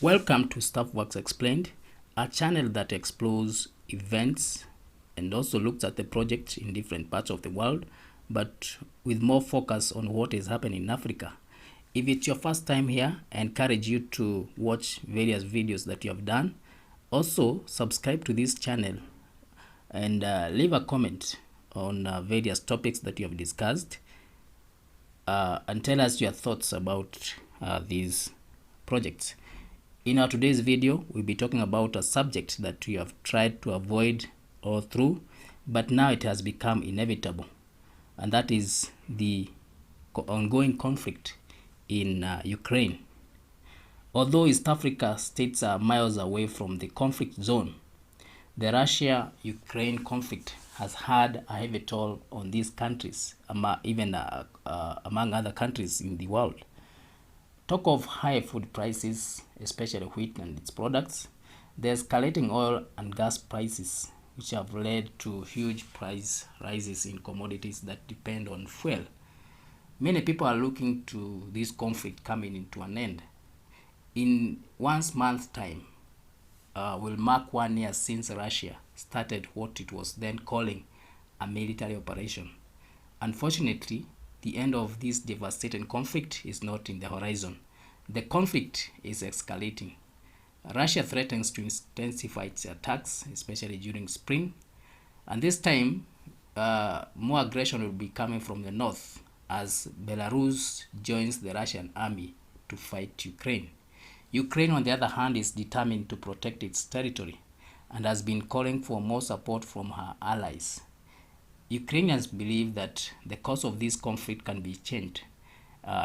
Welcome to Stuffworks Explained, a channel that explores events and also looks at the projects in different parts of the world, but with more focus on what is happening in Africa. If it's your first time here, I encourage you to watch various videos that you have done. Also, subscribe to this channel and leave a comment on various topics that you have discussed and tell us your thoughts about these projects. In our today's video, we'll be talking about a subject that we have tried to avoid all through, but now it has become inevitable, and that is the ongoing conflict in Ukraine. Although East Africa states are miles away from the conflict zone, the Russia-Ukraine conflict has had a heavy toll on these countries, even among other countries in the world. Talk of high food prices, especially wheat and its products, the escalating oil and gas prices, which have led to huge price rises in commodities that depend on fuel. Many people are looking to this conflict coming into an end. In 1 month's time, will mark 1 year since Russia started what it was then calling a military operation. Unfortunately, the end of this devastating conflict is not in the horizon. The conflict is escalating. Russia threatens to intensify its attacks, especially during spring. And this time, more aggression will be coming from the north as Belarus joins the Russian army to fight Ukraine. Ukraine, on the other hand, is determined to protect its territory and has been calling for more support from her allies. Ukrainians believe that the course of this conflict can be changed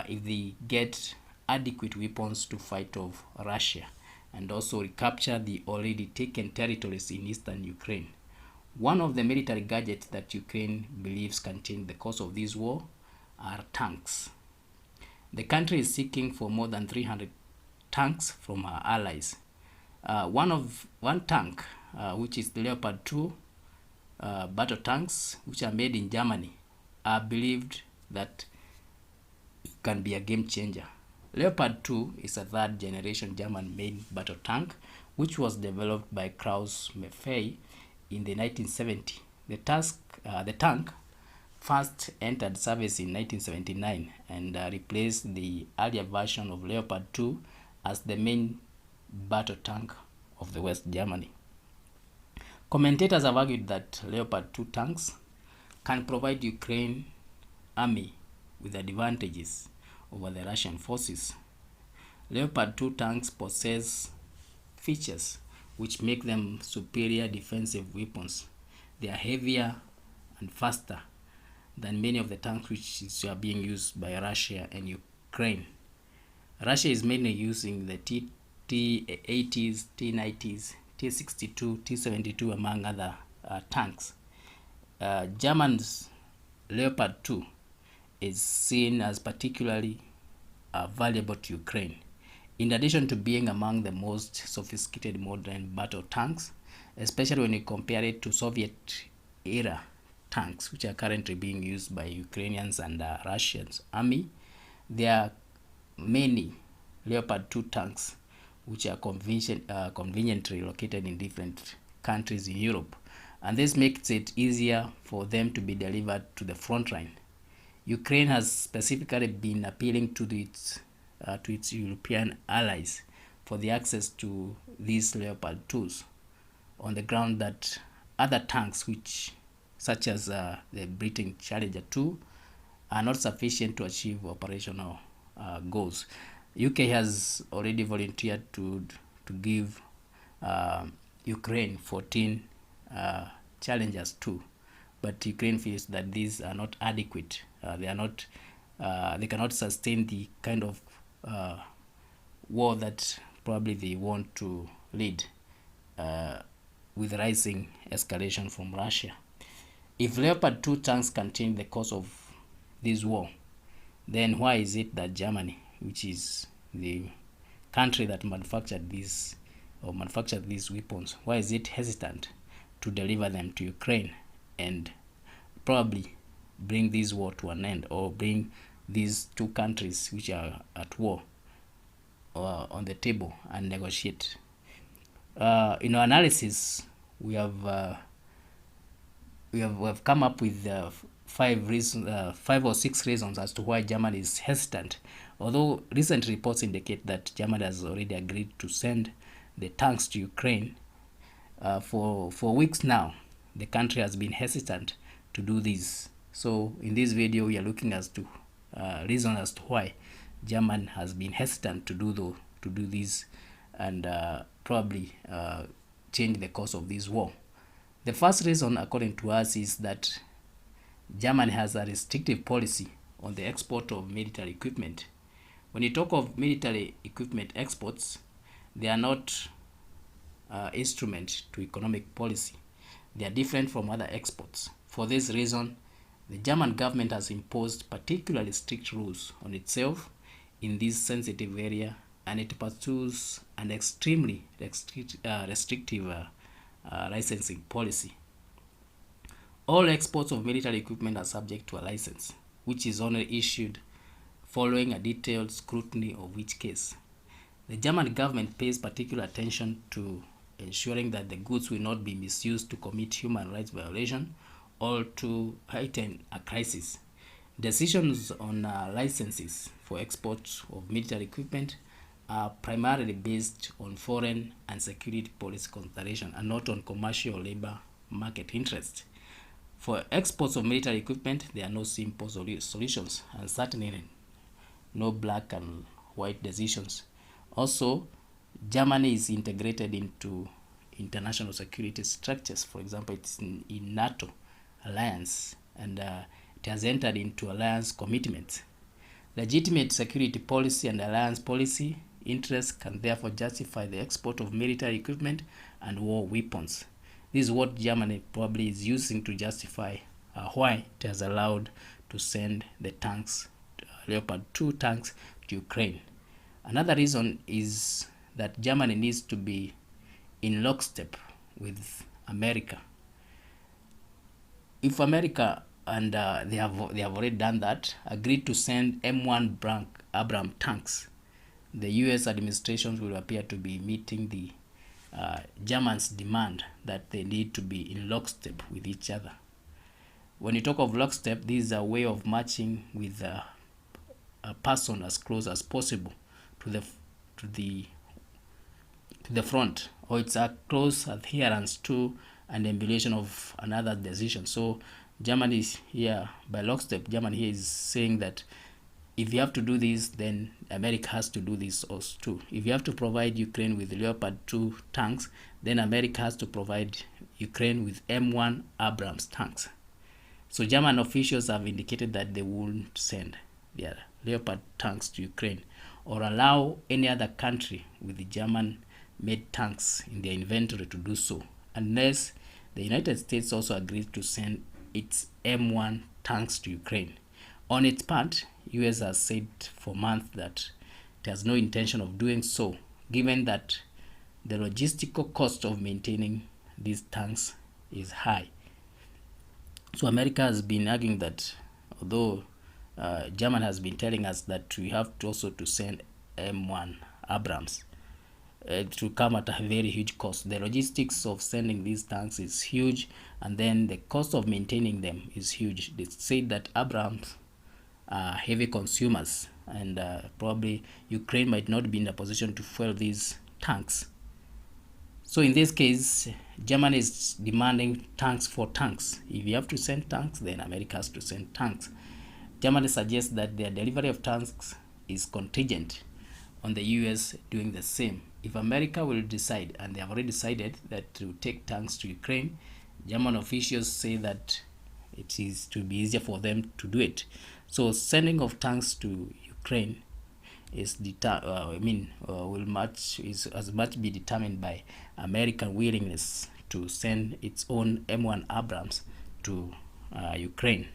if they get adequate weapons to fight off Russia and also recapture the already taken territories in eastern Ukraine. One of the military gadgets that Ukraine believes can change the course of this war are tanks. The country is seeking for more than 300 tanks from her allies. One tank, which is the Leopard 2, battle tanks, which are made in Germany, are believed that can be a game changer. Leopard 2 is a third generation German made battle tank which was developed by Krauss Maffei in the 1970s. The tank first entered service in 1979 and replaced the earlier version of Leopard 2 as the main battle tank of the West Germany. Commentators have argued that Leopard 2 tanks can provide Ukraine army with advantages over the Russian forces. Leopard 2 tanks possess features which make them superior defensive weapons. They are heavier and faster than many of the tanks which are being used by Russia and Ukraine. Russia is mainly using the T-80s, T-90s, T-62, T-72 among other tanks. German's Leopard 2 is seen as particularly valuable to Ukraine. In addition to being among the most sophisticated modern battle tanks, especially when you compare it to Soviet-era tanks, which are currently being used by Ukrainians and Russians army, there are many Leopard 2 tanks which are conveniently located in different countries in Europe, and this makes it easier for them to be delivered to the front line. Ukraine has specifically been appealing to its European allies for the access to these Leopard 2s on the ground that other tanks, such as the British Challenger 2, are not sufficient to achieve operational goals. UK has already volunteered to give Ukraine 14 Challengers 2, but Ukraine feels that these are not adequate. They cannot sustain the kind of war that probably they want to lead with rising escalation from Russia. If Leopard 2 tanks can change the course of this war, then why is it that Germany, which is the country that manufactured these weapons, why is it hesitant to deliver them to Ukraine and probably bring this war to an end, or bring these two countries which are at war on the table and negotiate. In our analysis, we have come up with five or six reasons as to why Germany is hesitant. Although recent reports indicate that Germany has already agreed to send the tanks to Ukraine, for weeks now, the country has been hesitant to do this. So in this video, we are looking as to reason as to why Germany has been hesitant to do this, and probably change the course of this war. The first reason, according to us, is that Germany has a restrictive policy on the export of military equipment. When you talk of military equipment exports, they are not instrument to economic policy. They are different from other exports. For this reason, the German government has imposed particularly strict rules on itself in this sensitive area, and it pursues an extremely restrictive licensing policy. All exports of military equipment are subject to a license, which is only issued following a detailed scrutiny of each case. The German government pays particular attention to ensuring that the goods will not be misused to commit human rights violation or to heighten a crisis. Decisions on licenses for export of military equipment are primarily based on foreign and security policy consideration and not on commercial labor market interest. For exports of military equipment, there are no simple solutions, and certainly no black and white decisions. Also, Germany is integrated into international security structures. For example, it's in NATO alliance, and it has entered into alliance commitments. Legitimate security policy and alliance policy interests can therefore justify the export of military equipment and war weapons. This is what Germany probably is using to justify why it has allowed to send the tanks, Leopard 2 tanks, to Ukraine. Another reason is that Germany needs to be in lockstep with America. If America, and they have already done that, agreed to send M1 Abrams tanks, the US administration will appear to be meeting the Germans' demand that they need to be in lockstep with each other. When you talk of lockstep, this is a way of matching with a person as close as possible to the front, or it's a close adherence to an emulation of another decision. So Germany is here by lockstep. Germany here is saying that if you have to do this, then America has to do this also too. If you have to provide Ukraine with Leopard 2 tanks, then America has to provide Ukraine with M1 Abrams tanks. So German officials have indicated that they won't send their Leopard tanks to Ukraine or allow any other country with the German-made tanks in their inventory to do so, unless the United States also agrees to send its M1 tanks to Ukraine. On its part, US has said for months that it has no intention of doing so, given that the logistical cost of maintaining these tanks is high. So America has been arguing that although Germany has been telling us that we have to also to send M1 Abrams, it will come at a very huge cost. The logistics of sending these tanks is huge, and then the cost of maintaining them is huge. They say that Abrams are heavy consumers, and probably Ukraine might not be in a position to fuel these tanks. So in this case, Germany is demanding tanks for tanks. If you have to send tanks, then America has to send tanks. Germany suggests that their delivery of tanks is contingent on the US doing the same. If America will decide, and they have already decided, that to take tanks to Ukraine, German officials say that it is to be easier for them to do it. So sending of tanks to Ukraine is as much be determined by American willingness to send its own M1 Abrams to Ukraine.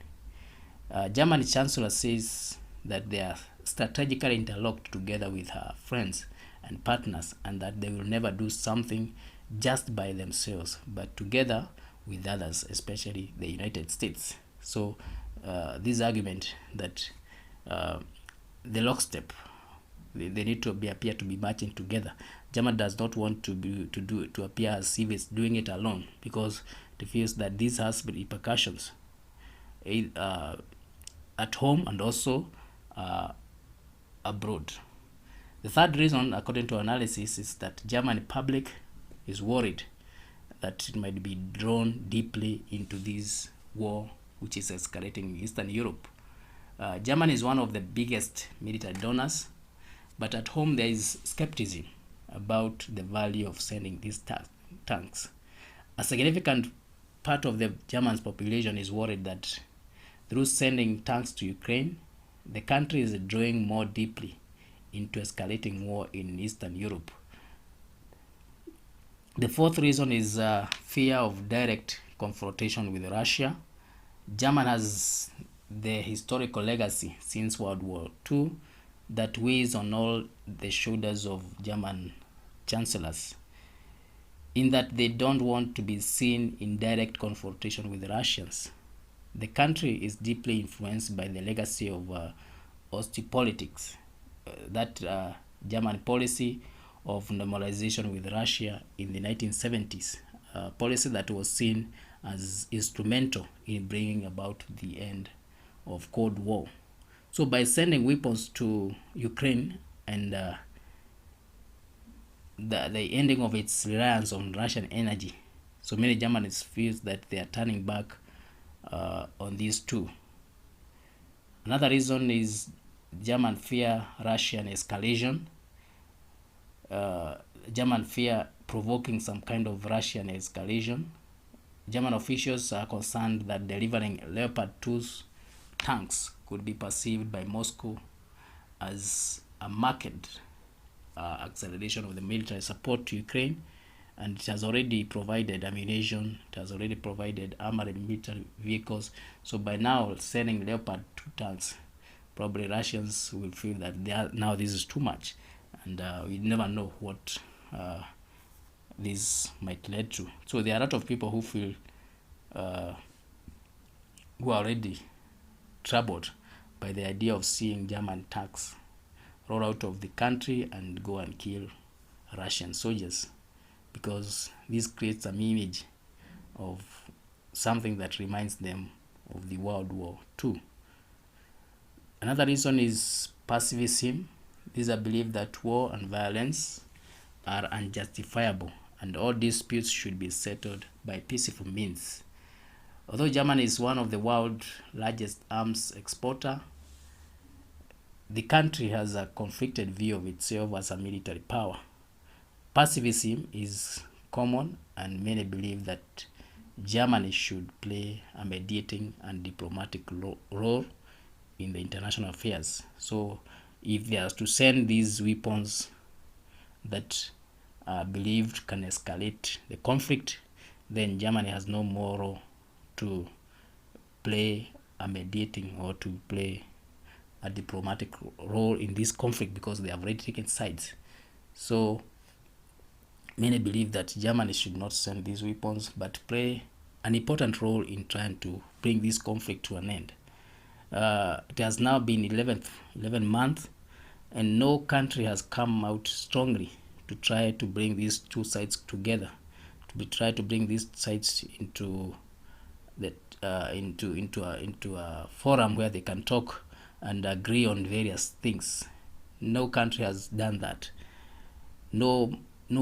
German Chancellor says that they are strategically interlocked together with her friends and partners, and that they will never do something just by themselves, but together with others, especially the United States. So this argument that the lockstep they need to appear to be marching together. Germany does not want to appear as if it's doing it alone, because it feels that this has repercussions at home and also abroad. The third reason, according to analysis, is that German public is worried that it might be drawn deeply into this war which is escalating in Eastern Europe. Germany is one of the biggest military donors, but at home there is skepticism about the value of sending these tanks. A significant part of the German population is worried that through sending tanks to Ukraine, the country is drawing more deeply into escalating war in Eastern Europe. The fourth reason is fear of direct confrontation with Russia. Germany has the historical legacy since World War II that weighs on all the shoulders of German chancellors, in that they don't want to be seen in direct confrontation with the Russians. The country is deeply influenced by the legacy of Ostpolitik, that German policy of normalization with Russia in the 1970s, a policy that was seen as instrumental in bringing about the end of Cold War. So by sending weapons to Ukraine and the ending of its reliance on Russian energy, so many Germans feel that they are turning back on these two. Another reason is German fear Russian escalation. German fear provoking some kind of Russian escalation. German officials are concerned that delivering Leopard 2 tanks could be perceived by Moscow as a marked acceleration of the military support to Ukraine, and it has already provided ammunition, it has already provided armored military vehicles. So by now sending Leopard 2 tanks, probably Russians will feel that now this is too much, and we never know what this might lead to. So there are a lot of people who feel who are already troubled by the idea of seeing German tanks roll out of the country and go and kill Russian soldiers, because this creates an image of something that reminds them of the World War II. Another reason is pacifism. These are belief that war and violence are unjustifiable and all disputes should be settled by peaceful means. Although Germany is one of the world's largest arms exporter, the country has a conflicted view of itself as a military power. Pacifism is common, and many believe that Germany should play a mediating and diplomatic role in the international affairs. So if they are to send these weapons that are believed can escalate the conflict, then Germany has no more role to play a mediating or to play a diplomatic role in this conflict, because they have already taken sides. So many believe that Germany should not send these weapons but play an important role in trying to bring this conflict to an end. It has now been 11 months and no country has come out strongly to try to bring these two sides together, try to bring these sides into a forum where they can talk and agree on various things. No country has done that. No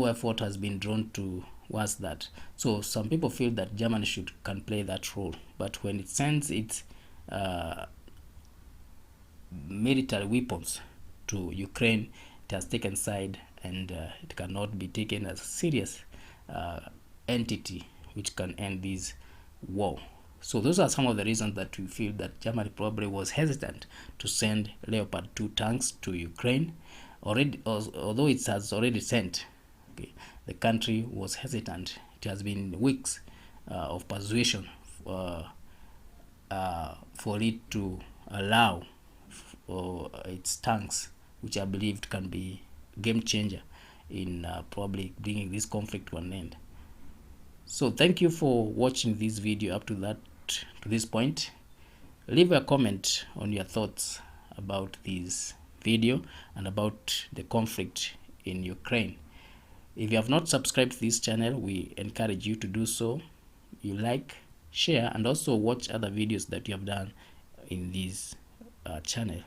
effort has been drawn towards that. So some people feel that Germany can play that role, but when it sends its military weapons to Ukraine, it has taken side, and it cannot be taken as a serious entity which can end this war. So those are some of the reasons that we feel that Germany probably was hesitant to send Leopard 2 tanks to Ukraine. Although it has already sent, the country was hesitant. It has been weeks of persuasion for it to allow its tanks, which I believed can be game changer in probably bringing this conflict to an end. So thank you for watching this video up to this point. Leave a comment on your thoughts about this video and about the conflict in Ukraine. If you have not subscribed to this channel, we encourage you to do so. You like, share, and also watch other videos that you have done in this channel.